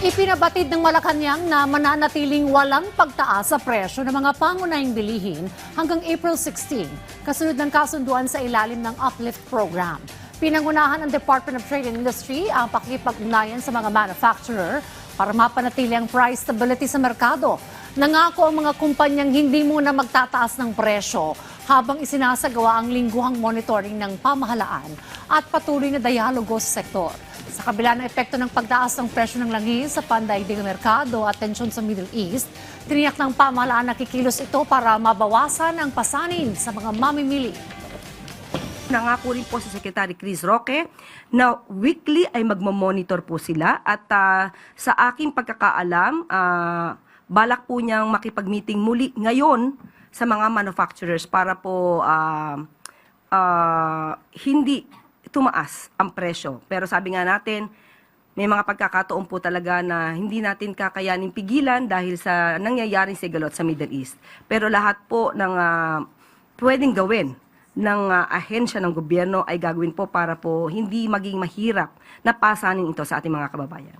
Ipinabatid ng Malacanang na mananatiling walang pagtaas sa presyo ng mga pangunahing bilihin hanggang April 16, kasunod ng kasunduan sa ilalim ng Uplift Program. Pinangunahan ng Department of Trade and Industry ang pakikipag-ugnayan sa mga manufacturer para mapanatili ang price stability sa merkado. Nangako ang mga kumpanyang hindi muna magtataas ng presyo habang isinasagawa ang lingguhang monitoring ng pamahalaan at patuloy na dialogo sa sektor. Sa kabila ng epekto ng pagtaas ng presyo ng langis sa pandaigdigang merkado at tensyon sa Middle East, tiniyak ng pamahalaan na kikilos ito para mabawasan ang pasanin sa mga mamimili. Nangako rin po si Secretary Chris Roque na weekly ay magmamonitor po sila at sa aking pagkakaalam, balak po niyang makipag-meeting muli ngayon sa mga manufacturers para po hindi tumaas ang presyo. Pero sabi nga natin, may mga pagkakataon po talaga na hindi natin kakayanin pigilan dahil sa nangyayaring sigalot sa Middle East. Pero lahat po ng pwedeng gawin ng ahensya ng gobyerno ay gagawin po para po hindi maging mahirap na pasanin ito sa ating mga kababayan.